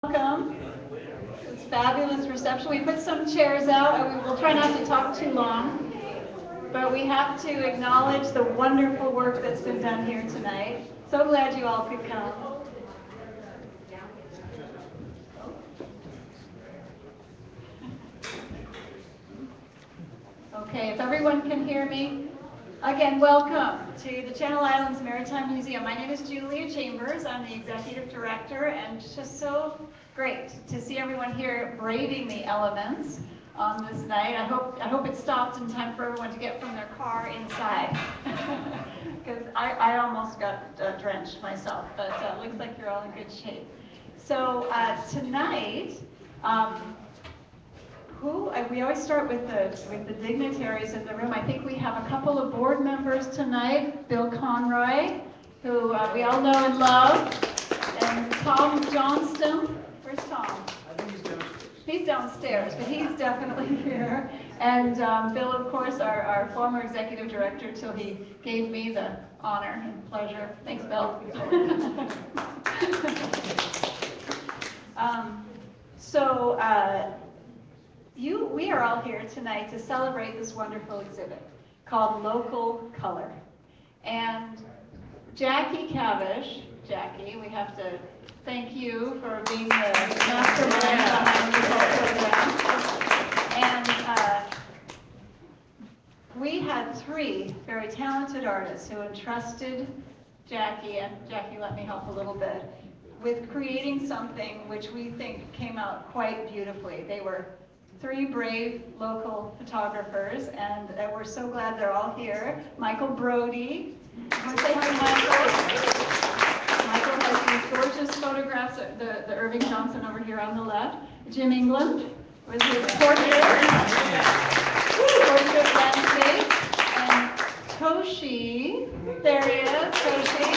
Welcome. It's fabulous reception. We put some chairs out, and we'll try not to talk too long, but we have to acknowledge the wonderful work that's been done here tonight. So glad you all could come. Okay, if everyone can hear me, again, welcome to the Channel Islands Maritime Museum. My name is Julia Chambers. I'm the executive director, and it's just so great to see everyone here braving the elements on this night. I hope it stopped in time for everyone to get from their car inside, because I almost got drenched myself, but looks like you're all in good shape. So tonight, we always start with the dignitaries in the room. I think we have a couple of board members tonight. Bill Conroy, who we all know and love, and Tom Johnston. Where's Tom? I think he's downstairs. He's downstairs, but he's definitely here. And Bill, of course, our former executive director, till he gave me the honor and pleasure. Thanks, Bill. We are all here tonight to celebrate this wonderful exhibit called Local Color. And Jackie Cavish, Jackie, we have to thank you for being the mastermind behind this whole program. And we had three very talented artists who entrusted Jackie, and Jackie let me help a little bit, with creating something which we think came out quite beautifully. They were three brave local photographers, and we're so glad they're all here. Michael Brody. Want to say hi to Michael? Michael has these gorgeous photographs of the Irving Johnson over here on the left. Jim England with his portrait landscape. And Toshi, there he is, Toshi,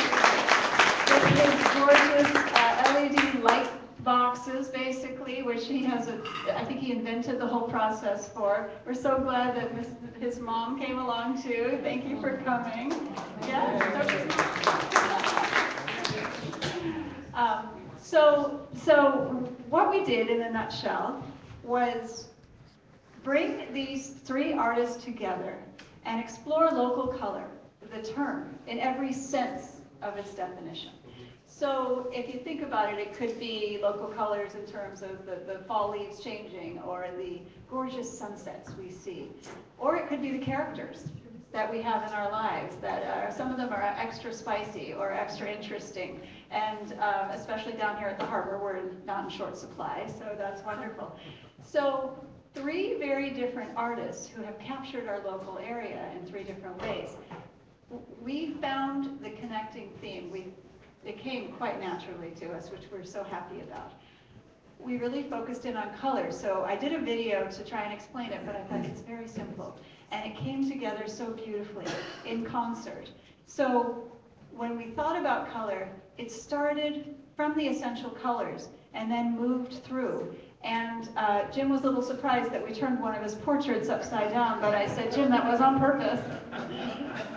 with his gorgeous LED light boxes, basically, which he has I think he invented the whole process for. We're so glad that his mom came along too. Thank you for coming. Yeah. So what we did in a nutshell was bring these three artists together and explore local color, the term, in every sense of its definition. So if you think about it, it could be local colors in terms of the fall leaves changing, or the gorgeous sunsets we see. Or it could be the characters that we have in our lives, that some of them are extra spicy or extra interesting. And especially down here at the harbor, we're not in short supply, so that's wonderful. So three very different artists who have captured our local area in three different ways. We found the connecting theme. It came quite naturally to us, which we're so happy about. We really focused in on color, so I did a video to try and explain it, but I thought it's very simple. And it came together so beautifully in concert. So when we thought about color, it started from the essential colors and then moved through. And Jim was a little surprised that we turned one of his portraits upside down, but I said, Jim, that was on purpose.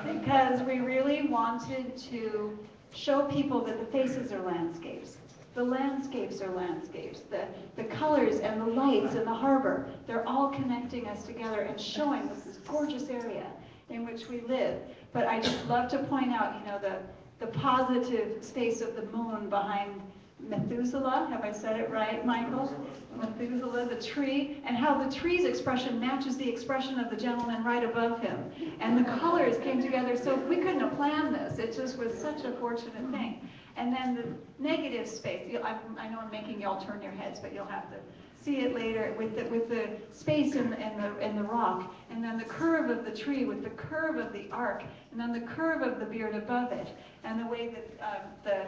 Because we really wanted to show people that the faces are landscapes. The landscapes are landscapes. The colors and the lights and the harbor, they're all connecting us together and showing this gorgeous area in which we live. But I just love to point out, the positive space of the moon behind Methuselah. Have I said it right, Michael? Methuselah, the tree, and how the tree's expression matches the expression of the gentleman right above him. And the colors came together, so we couldn't have planned this. It just was such a fortunate thing. And then the negative space. I know I'm making y'all turn your heads, but you'll have to see it later with the space in the rock, and then the curve of the tree with the curve of the arc, and then the curve of the beard above it, and the way that the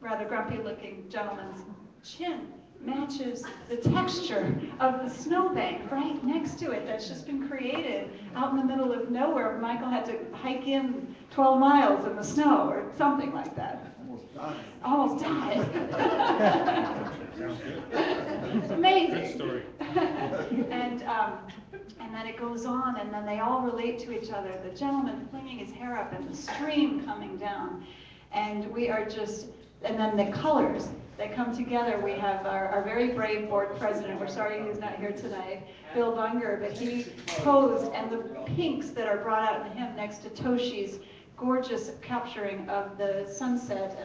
rather grumpy-looking gentleman's chin matches the texture of the snowbank right next to it that's just been created out in the middle of nowhere. Michael had to hike in 12 miles in the snow or something like that. Almost died. It's amazing. Good story. And then it goes on, and then they all relate to each other. The gentleman flinging his hair up and the stream coming down. And we are just, and then the colors. that come together. We have our very brave board president, we're sorry he's not here tonight, Bill Bunger, but he posed, and the pinks that are brought out in him next to Toshi's gorgeous capturing of the sunset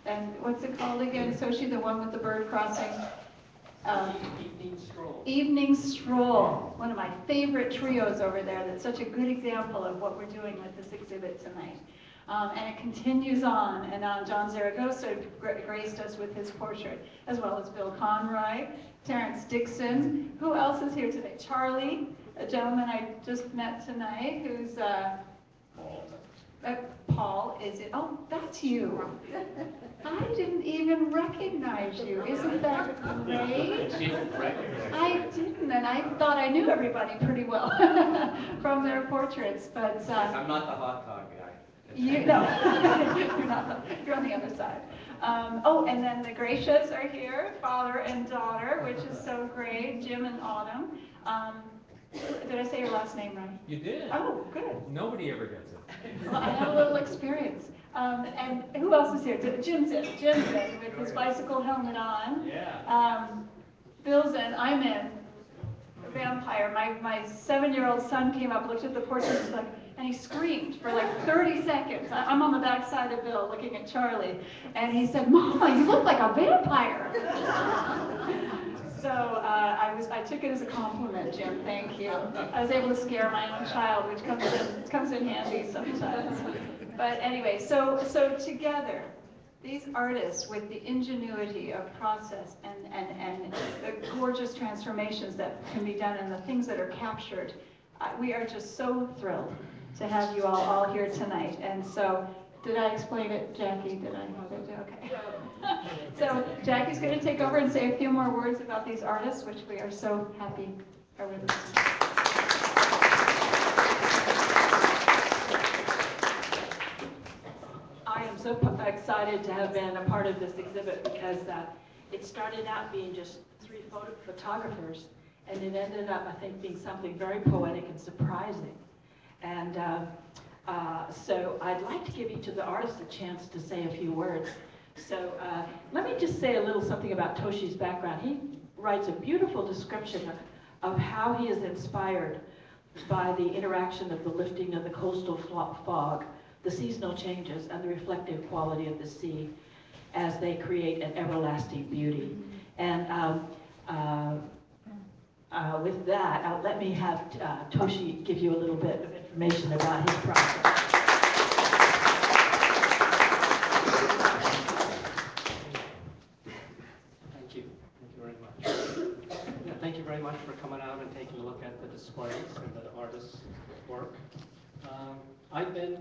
and what's it called again, Toshi, the one with the bird crossing? Evening Stroll. Evening Stroll, one of my favorite trios over there. That's such a good example of what we're doing with this exhibit tonight. And it continues on and on. John Zaragoza graced us with his portrait, as well as Bill Conroy, Terrence Dixon. Who else is here today? Charlie, a gentleman I just met tonight, who's Paul, is it? Oh, that's you. I didn't even recognize you. Isn't that great? I didn't, and I thought I knew everybody pretty well from their portraits, but... I'm not the hot dog guy. You know, you're on the other side. Oh, and then the Gracias are here, father and daughter, which is so great, Jim and Autumn. Did I say your last name right? You did. Oh, good. Nobody ever gets it. Well, I have a little experience. And who else is here? Jim's in with his bicycle helmet on. Yeah. Bill's in, I'm in. Vampire. My 7-year-old son came up, looked at the portrait, and he screamed for like 30 seconds. I'm on the back side of Bill looking at Charlie, and he said, "Mama, you look like a vampire." So I took it as a compliment, Jim. Thank you. I was able to scare my own child, which comes in handy sometimes. But anyway, so together, these artists with the ingenuity of process and the gorgeous transformations that can be done and the things that are captured, we are just so thrilled to have you all here tonight. And so, did I explain it, Jackie? Did I? Okay. So Jackie's going to take over and say a few more words about these artists, which we are so happy are with us. I am so excited to have been a part of this exhibit because it started out being just 3 photographers, and it ended up, I think, being something very poetic and surprising. And so I'd like to give each of the artists a chance to say a few words. So let me just say a little something about Toshi's background. He writes a beautiful description of how he is inspired by the interaction of the lifting of the coastal fog, the seasonal changes, and the reflective quality of the sea as they create an everlasting beauty. And with that, let me have Toshi give you a little bit of information about his process. Thank you. Thank you very much. Yeah, thank you very much for coming out and taking a look at the displays and the artists' work. I've been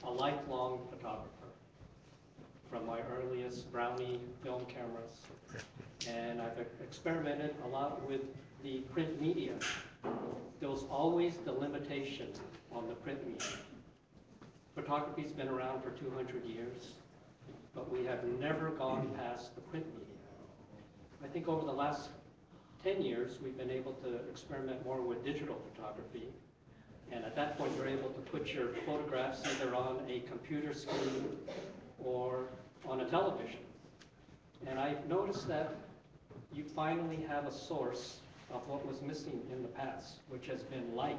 a lifelong photographer from my earliest Brownie film cameras, and I've experimented a lot with the print media. There was always the limitation on the print media. Photography's been around for 200 years, but we have never gone past the print media. I think over the last 10 years, we've been able to experiment more with digital photography. And at that point, you're able to put your photographs either on a computer screen or on a television. And I've noticed that you finally have a source of what was missing in the past, which has been light.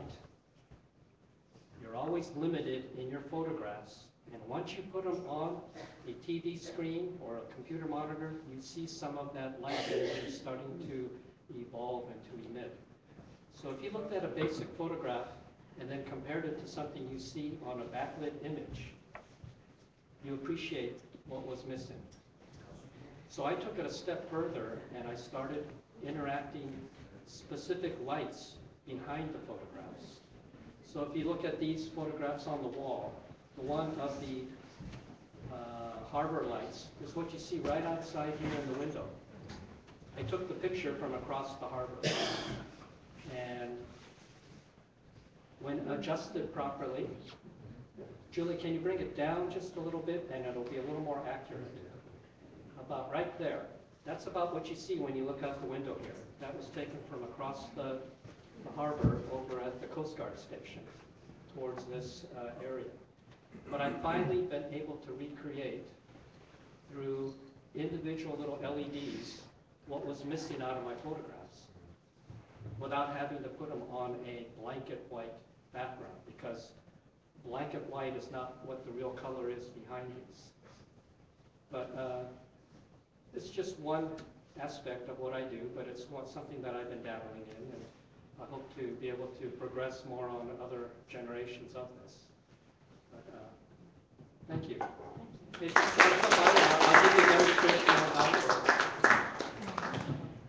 You're always limited in your photographs, and once you put them on a TV screen or a computer monitor, you see some of that light that is starting to evolve and to emit. So if you looked at a basic photograph and then compared it to something you see on a backlit image, you appreciate what was missing. So I took it a step further, and I started interacting specific lights behind the photographs. So if you look at these photographs on the wall, the one of the harbor lights is what you see right outside here in the window. I took the picture from across the harbor, and when adjusted properly, Julie, can you bring it down just a little bit, and it'll be a little more accurate. About right there. That's about what you see when you look out the window here. That was taken from across the harbor over at the Coast Guard station towards this area. But I've finally been able to recreate through individual little LEDs, what was missing out of my photographs, without having to put them on a blanket white background, because blanket white is not what the real color is behind these. But it's just one aspect of what I do, but it's something that I've been dabbling in, and I hope to be able to progress more on other generations of this. But, thank you. If you want to come by, I'll give you a demonstration of how it works.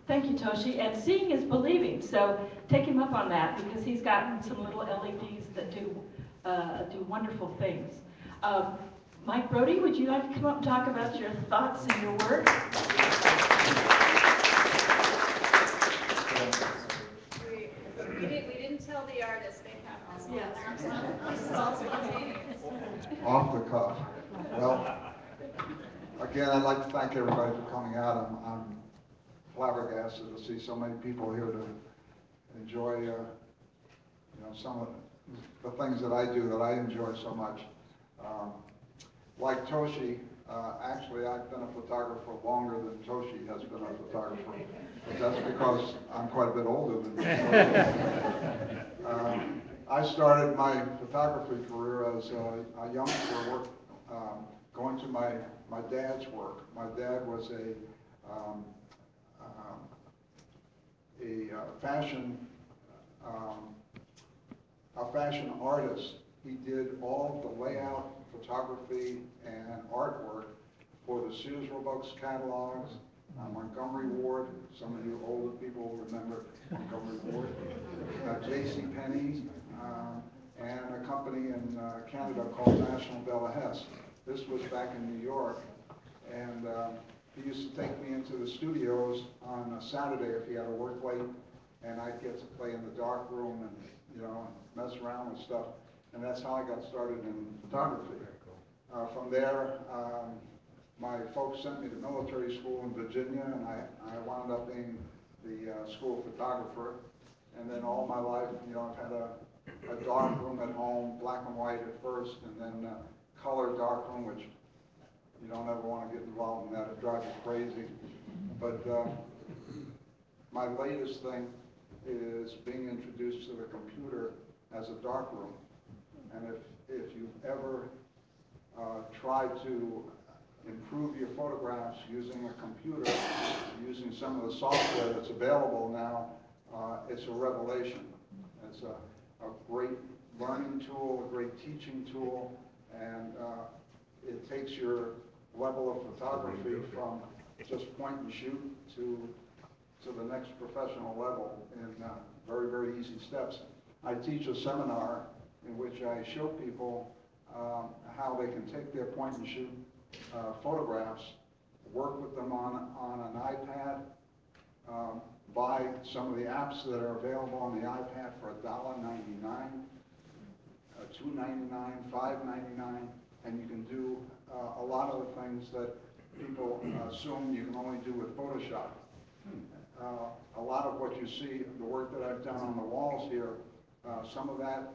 Thank you, Toshi. And seeing is believing, so take him up on that because he's got some little LEDs that do wonderful things. Mike Brody, would you like to come up and talk about your thoughts and your work? We didn't tell the artists they have this. Yes. This is all spontaneous. Off the cuff. Well, again, I'd like to thank everybody for coming out. I'm flabbergasted to see so many people here to enjoy, some of the things that I do that I enjoy so much. Like Toshi, actually I've been a photographer longer than Toshi has been a photographer. But that's because I'm quite a bit older than Toshi. I started my photography career as a youngster, going to my dad's work. My dad was a fashion artist. He did all the layout, photography, and artwork for the Sears Roebuck's catalogs, Montgomery Ward. Some of you older people will remember Montgomery Ward. J.C. Penney, and a company in Canada called National Delahess. This was back in New York, and he used to take me into the studios on a Saturday if he had to work late, and I'd get to play in the dark room and mess around with stuff. And that's how I got started in photography. From there, my folks sent me to military school in Virginia, and I wound up being the school photographer. And then all my life, I've had a dark room at home, black and white at first, and then color dark room, which you don't ever want to get involved in that. It drives you crazy. But my latest thing is being introduced to the computer as a dark room. And if you've ever tried to improve your photographs using a computer, using some of the software that's available now, it's a revelation. It's a great learning tool, a great teaching tool, and it takes your level of photography from just point and shoot to the next professional level in very, very easy steps. I teach a seminar in which I show people how they can take their point and shoot photographs, work with them on an iPad, buy some of the apps that are available on the iPad for $1.99, $2.99, $5.99, and you can do a lot of the things that people assume you can only do with Photoshop. A lot of what you see, the work that I've done on the walls here, some of that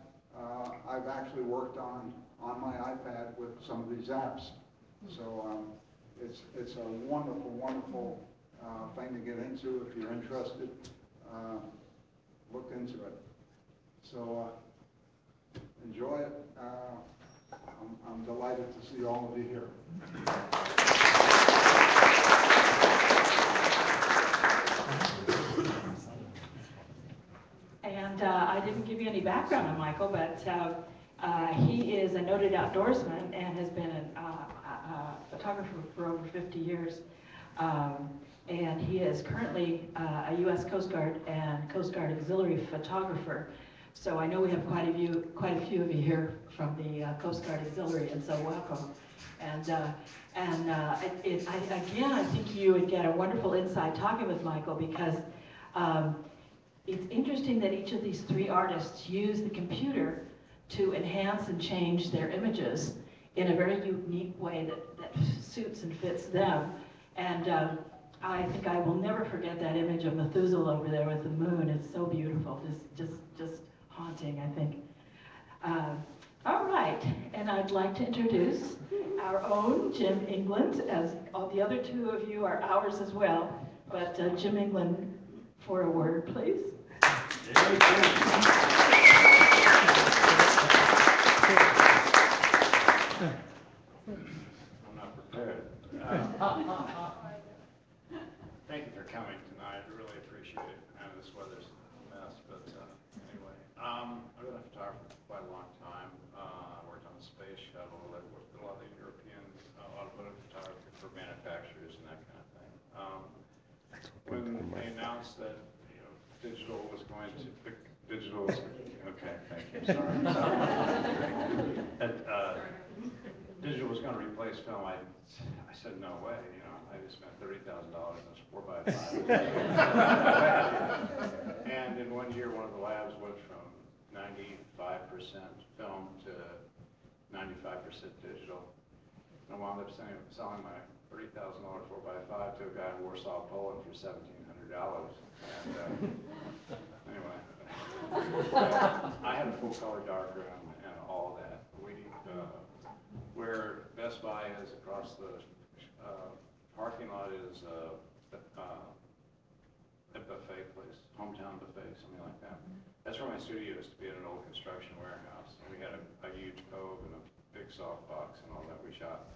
I've actually worked on my iPad with some of these apps. So it's a wonderful, wonderful thing to get into. If you're interested, look into it. So enjoy it. I'm delighted to see all of you here. And I didn't give you any background on Michael, but he is a noted outdoorsman and has been a photographer for over 50 years. And he is currently a U.S. Coast Guard and Coast Guard auxiliary photographer. So I know we have quite a few of you here from the Coast Guard auxiliary, and so welcome. And again, I think you would get a wonderful insight talking with Michael, because it's interesting that each of these three artists use the computer to enhance and change their images in a very unique way that suits and fits them. And I think I will never forget that image of Methuselah over there with the moon. It's so beautiful, just haunting, I think. All right, and I'd like to introduce our own Jim England, as all the other two of you are ours as well. But Jim England, for a word, please. I'm not prepared. Thank you for coming tonight. I really appreciate it. I know this weather's a mess, but anyway. I've been a photographer for quite a long time. I worked on the space shuttle. I worked with a lot of the European automotive photography for manufacturers and that kind of thing. When they announced that digital was okay, thank you. Sorry. That, digital was going to replace film. I said no way. I just spent $30,000 on this 4x5. And in 1 year, one of the labs went from 95% film to 95% digital. And I wound up selling my $30,000 4x5 to a guy in Warsaw, Poland for $1,700. And anyway, I had a full color darkroom and all that. Where Best Buy is across the parking lot is a buffet place, hometown buffet, something like that. That's where my studio used to be, in an old construction warehouse. And we had a huge cove and a big softbox and all that we shot.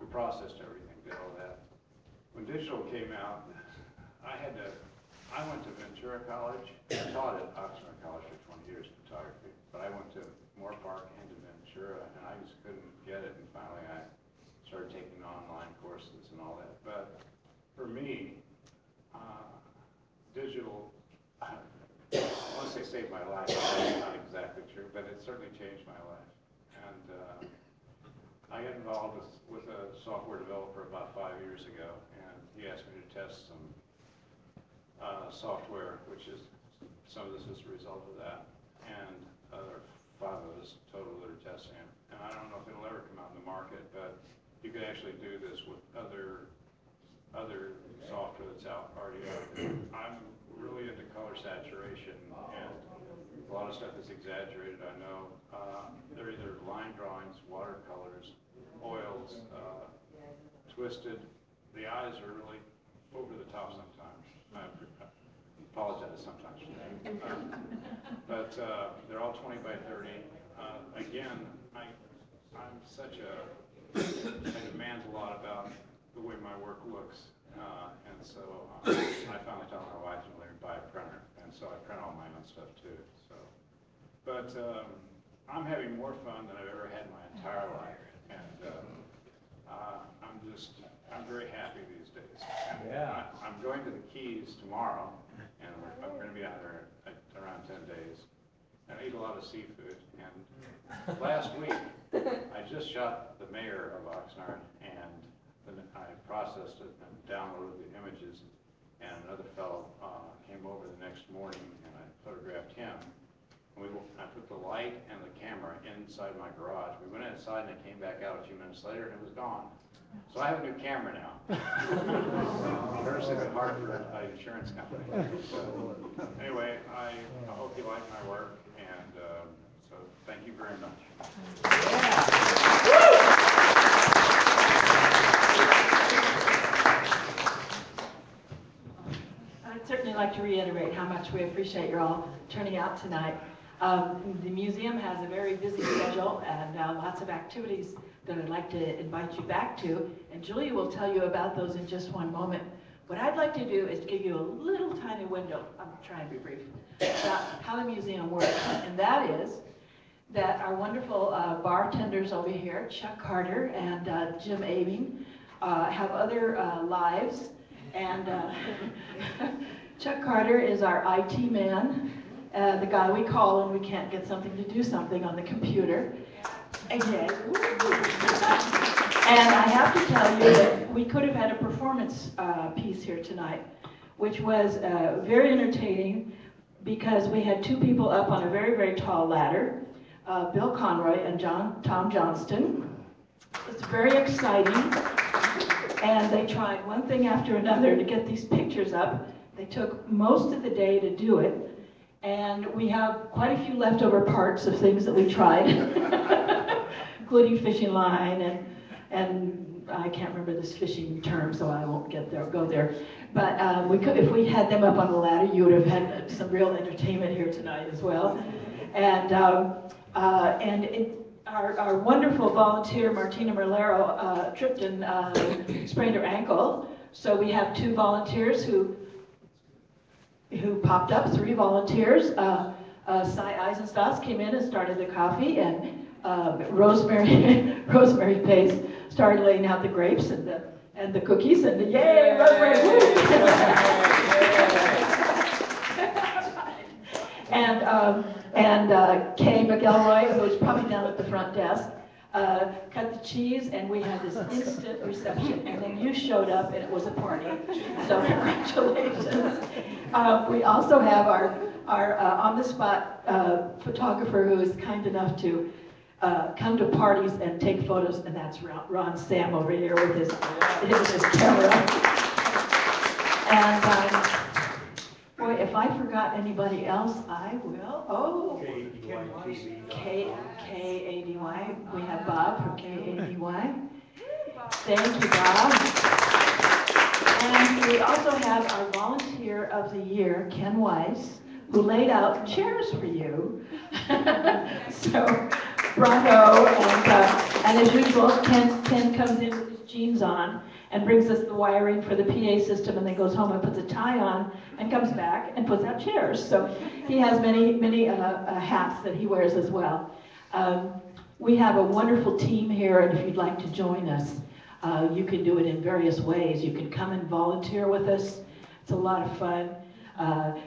We processed everything, did all that. When digital came out, I went to Ventura College. I taught at Oxford College for 20 years photography, but I went to Moore Park and to Ventura, and I just couldn't get it. And finally, I started taking online courses and all that. But for me, digital, I want to say saved my life. That's not exactly true, but it certainly changed my life. And I got involved with a software developer about 5 years ago, and he asked me to test some software, which is, some of this is a result of that, and there are 5 of us total that are testing it. And I don't know if it'll ever come out in the market, but you could actually do this with other software that's already out there. I'm really into color saturation, and a lot of stuff is exaggerated, I know. They're either line drawings, watercolors, oils, twisted. The eyes are really over the top sometimes. I apologize sometimes for that. But they're all 20 by 30. Again, I'm such I demand a lot about the way my work looks. And so I finally told my wife to let me buy a printer. And so I print all my own stuff too. But I'm having more fun than I've ever had in my entire life. And I'm very happy these days. Yeah. I'm going to the Keys tomorrow, and I'm going to be out there around 10 days. And I eat a lot of seafood. And last week, I just shot the mayor of Oxnard, and then I processed it and downloaded the images. And another fellow came over the next morning, and I photographed him. And I put the light and the camera inside my garage. We went inside, and it came back out a few minutes later, and it was gone. So I have a new camera now. Courtesy of Hartford Insurance Company. So, anyway, I hope you like my work, and so thank you very much. I'd certainly like to reiterate how much we appreciate you all turning out tonight. The museum has a very busy schedule and lots of activities that I'd like to invite you back to, and Julia will tell you about those in just one moment. What I'd like to do is give you a little tiny window, I'm trying to be brief, about how the museum works, and that is that our wonderful bartenders over here, Chuck Carter and Jim Abing, have other lives, and Chuck Carter is our IT man, the guy we call when we can't get something to do something on the computer. And I have to tell you that we could have had a performance piece here tonight, which was very entertaining because we had 2 people up on a very, very tall ladder, Bill Conroy and Tom Johnston. It's very exciting, and they tried one thing after another to get these pictures up. They took most of the day to do it, and we have quite a few leftover parts of things that we tried. including fishing line and I can't remember this fishing term, so I won't go there. But we could, if we had them up on the ladder, you would have had some real entertainment here tonight as well. And our wonderful volunteer Martina Merlero tripped and sprained her ankle. So we have 2 volunteers who popped up, 3 volunteers. Cy Eisenstas came in and started the coffee, and Rosemary Pace started laying out the grapes and the cookies, and yay, Rosemary! Woo! and Kay McElroy, who was probably down at the front desk, cut the cheese, and we had this instant reception, and then you showed up, and it was a party. So congratulations. We also have our on-the-spot photographer who is kind enough to come to parties and take photos, and that's Ron Sam over here with his camera. And boy, if I forgot anybody else, I will. Oh, K-A-D-Y. We have Bob from K-A-D-Y. Thank you, Bob. And we also have our volunteer of the year, Ken Weiss, who laid out chairs for you. So, bravo. And as usual, Ken comes in with his jeans on and brings us the wiring for the PA system, and then goes home and puts a tie on and comes back and puts out chairs. So he has many hats that he wears as well. We have a wonderful team here, and if you'd like to join us, you can do it in various ways. You can come and volunteer with us. It's a lot of fun.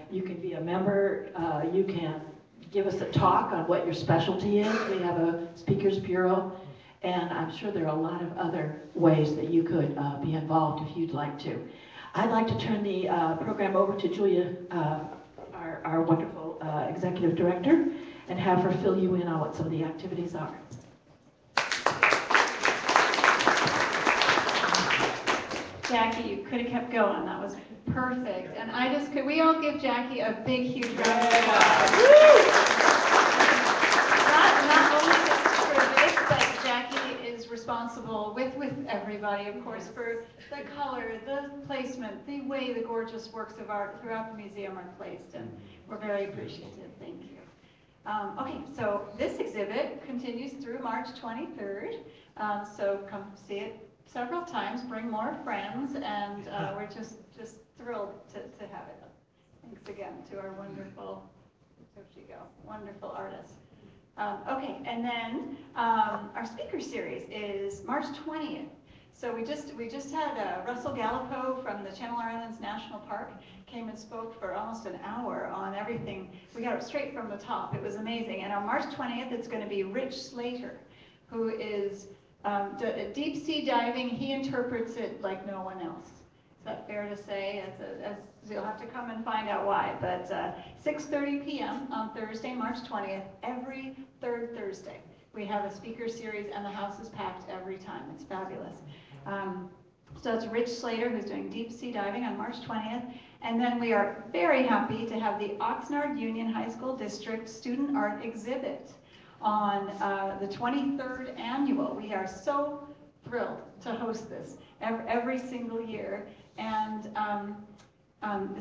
You can be a member. You can give us a talk on what your specialty is. We have a speakers bureau, and I'm sure there are a lot of other ways that you could be involved if you'd like to. I'd like to turn the program over to Julia, our wonderful executive director, and have her fill you in on what some of the activities are. Jackie, you could have kept going. That was perfect. And could we all give Jackie a big, huge round of applause? Not only just for this, but Jackie is responsible with everybody, of course, for the color, the placement, the way the gorgeous works of art throughout the museum are placed, and we're very appreciative. Thank you. Okay, so this exhibit continues through March 23rd, so come see it several times, bring more friends, and we're just thrilled to have it. Thanks again to our wonderful, where'd she go? Wonderful artists. Okay, and then our speaker series is March 20th. So we just had Russell Gallipo from the Channel Islands National Park came and spoke for almost an hour on everything. We got it straight from the top. It was amazing. And on March 20th, it's going to be Rich Slater, who is deep sea diving. He interprets it like no one else. Is that fair to say? As you'll have to come and find out why. But 6:30 p.m. on Thursday, March 20th, every third Thursday, we have a speaker series, and the house is packed every time. It's fabulous. So it's Rich Slater, who's doing deep sea diving on March 20th. And then we are very happy to have the Oxnard Union High School District Student Art Exhibit on the 23rd annual. We are so thrilled to host this every single year. And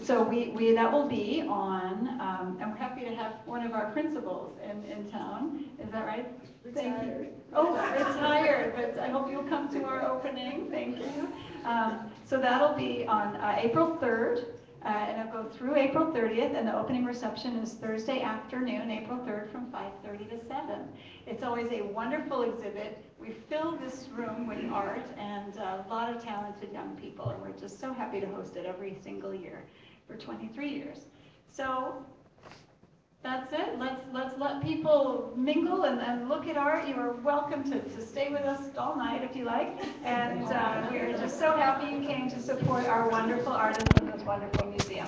so that will be on, and we're happy to have one of our principals in town. Is that right? Thank you. Oh, retired, but I hope you'll come to our opening. Thank you. So that'll be on April 3rd, and it'll go through April 30th, and the opening reception is Thursday afternoon, April 3rd from 5:30 to 7. It's always a wonderful exhibit. We fill this room with art and a lot of talented young people, and we're just so happy to host it every single year for 23 years. So that's it. Let's let people mingle and look at art. You are welcome to stay with us all night if you like. And we're just so happy you came to support our wonderful artists in this wonderful museum.